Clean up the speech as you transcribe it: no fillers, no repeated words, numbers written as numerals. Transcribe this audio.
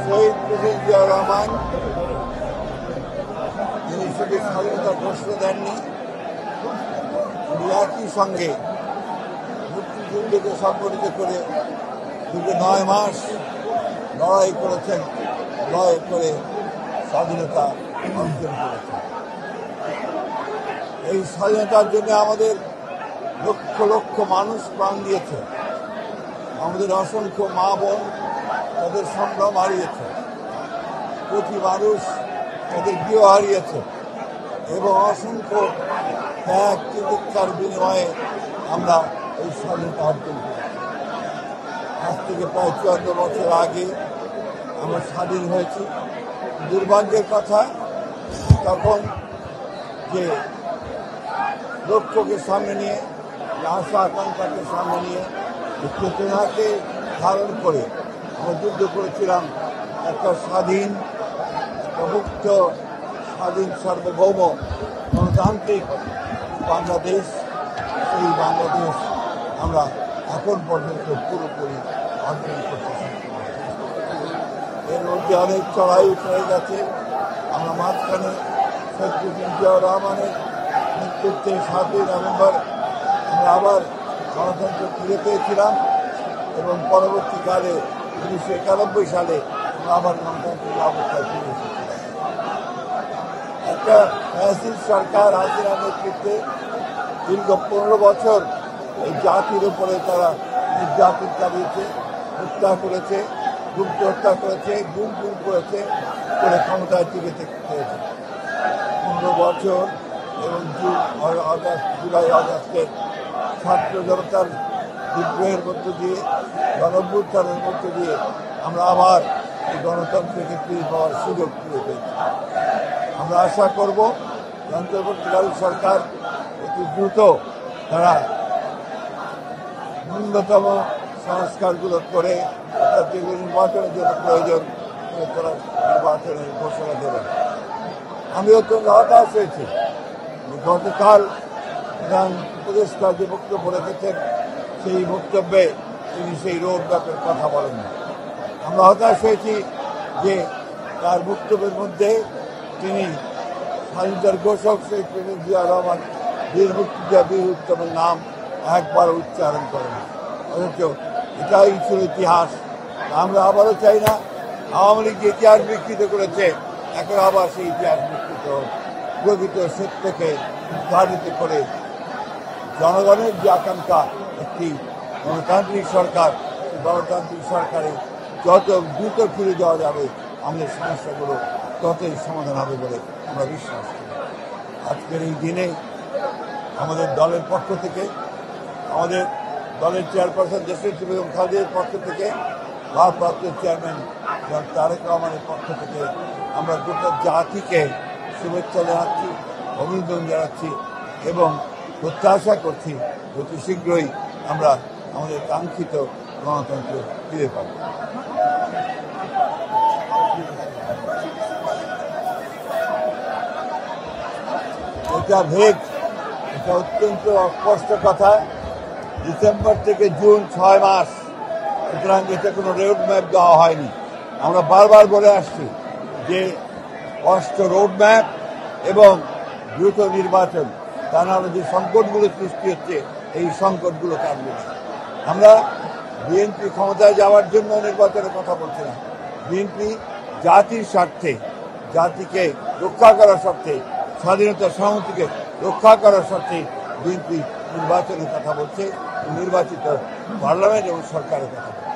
শহীদ president Zia Rahman তিনি শুধু স্বাধীনতার ঘোষণা দেননি, তিনি একই সঙ্গে মুক্তিযুদ্ধকে সংগঠিত করে দীর্ঘ 9 মাস লড়াই করেছেন, লড়াই করে স্বাধীনতা অর্জন করেছেন। এই স্বাধীনতার জন্য আমাদের লক্ষ লক্ষ মানুষ প্রাণ দিয়েছে, আমাদের অসংখ্য মা বোন তাদের সম্ভ্রম হারিয়েছে, কোটি মানুষ তাদের গৃহ হারিয়েছে এবং অসংখ্য ত্যাগ চিকিৎসার বিনিময়ে আমরা এই স্বাধীনতা অর্জন করেছি। আজ থেকে প্রায় 54 বছর আগে আমরা স্বাধীন হয়েছি। দুর্ভাগ্যের কথা, তখন যে লক্ষ্যকে সামনে নিয়ে, আশা আকাঙ্ক্ষাকে সামনে নিয়ে, চেতনাকে ধারণ করে আমরা যুদ্ধ করেছিলাম একটা স্বাধীন, একটা মুক্ত, স্বাধীন, সার্বভৌম, গণতান্ত্রিক বাংলাদেশ। এই বাংলাদেশ আমরা এখন পর্যন্ত পুরোপুরি অর্জন করতে সক্ষম। এর মধ্যে অনেক চড়াই উঠে গেছে। আমরা মাঝখানে শহীদ প্রেসিডেন্ট জিয়া রহমানের নেতৃত্বে 7ই নভেম্বর আমরা আবার গণতন্ত্র ফিরে পেয়েছিলাম এবং পরবর্তীকালে 1991 সালে আমরা আবার গণতান্ত্রিক অবস্থায় ফিরে এসেছিলাম। একটা ফ্যাসিস্ট সরকার হাসিনার নেতৃত্বে দীর্ঘ 15 বছর এই জাতির উপরে তারা নির্যাতন চালিয়েছে, হত্যা করেছে, গুপ্ত হত্যা করেছে, গুম করেছে, করে ক্ষমতায় টিকে হয়েছে। 15 বছর এবং জুলাই আগস্টের ছাত্র জনতার বিদ্রোহের মধ্য দিয়ে, গণঅভ্যুত্থানের মধ্য দিয়ে আমরা আবার এই গণতন্ত্রকে ফিরে পাওয়ার সুযোগ ফিরে পেয়েছি। আমরা আশা করব অন্তর্বর্তীকালীন সরকার অতি দ্রুত তারা ন্যূনতম সংস্কারগুলো করে যেগুলো নির্বাচনের জন্য প্রয়োজন তারা নির্বাচনের ঘোষণা দেবেন। আমি অত্যন্ত হতাশ হয়েছি। গতকাল প্রধান উপদেষ্টা যে বক্তব্য রেখেছেন সেই বক্তব্যে তিনি সেই রোড ম্যাপের কথা বলেন না। আমরা হতাশ হয়েছি যে তার বক্তব্যের মধ্যে তিনি স্বাধীনতার ঘোষক শহীদ প্রেসিডেন্ট জিয়া রহমান বীর মুক্তিযোদ্ধা বীর উত্তমের নাম একবার উচ্চারণ করেন, অথচ এটাই ছিল ইতিহাস। আমরা আবারও চাই না আওয়ামী লীগ যে ইতিহাস বিকৃত করেছে এখন আবার সেই ইতিহাস বিকৃত হোক। প্রকৃত সত্যকে উদ্ঘাটিত করে জনগণের যে আকাঙ্ক্ষা একটি গণতান্ত্রিক সরকার, গণতান্ত্রিক সরকারে যত দ্রুত ফিরে যাওয়া যাবে আমাদের সমস্যাগুলো ততই সমাধান হবে বলে আমরা বিশ্বাস করি। আজকের এই দিনে আমাদের দলের পক্ষ থেকে, আমাদের দলের চেয়ারপারসন দেশনেত্রী বেগম খালেদার পক্ষ থেকে, ভারপ্রাপ্ত চেয়ারম্যান তারেক রহমানের পক্ষ থেকে আমরা গোটা জাতিকে শুভেচ্ছা জানাচ্ছি, অভিনন্দন জানাচ্ছি এবং প্রত্যাশা করছি অতি শীঘ্রই আমরা আমাদের কাঙ্ক্ষিত গণতন্ত্র ফিরে পাব। এটা ভেগ, এটা অত্যন্ত অস্পষ্ট কথা। ডিসেম্বর থেকে জুন 6 মাস, সুতরাং এটা কোনো রোড ম্যাপ দেওয়া হয়নি। আমরা বারবার বলে আসছি যে স্পষ্ট রোড ম্যাপ এবং দ্রুত নির্বাচন, তা নাহলে যে সংকটগুলো সৃষ্টি হচ্ছে এই সংকটগুলো কাটবে না। আমরা বিএনপি ক্ষমতায় যাওয়ার জন্য নির্বাচনের কথা বলছি না। বিএনপি জাতির স্বার্থে, জাতিকে রক্ষা করার স্বার্থে, স্বাধীনতা সংহতিকে রক্ষা করার স্বার্থে বিএনপি নির্বাচনের কথা বলছে, নির্বাচিত পার্লামেন্ট এবং সরকারের কথা বলছে।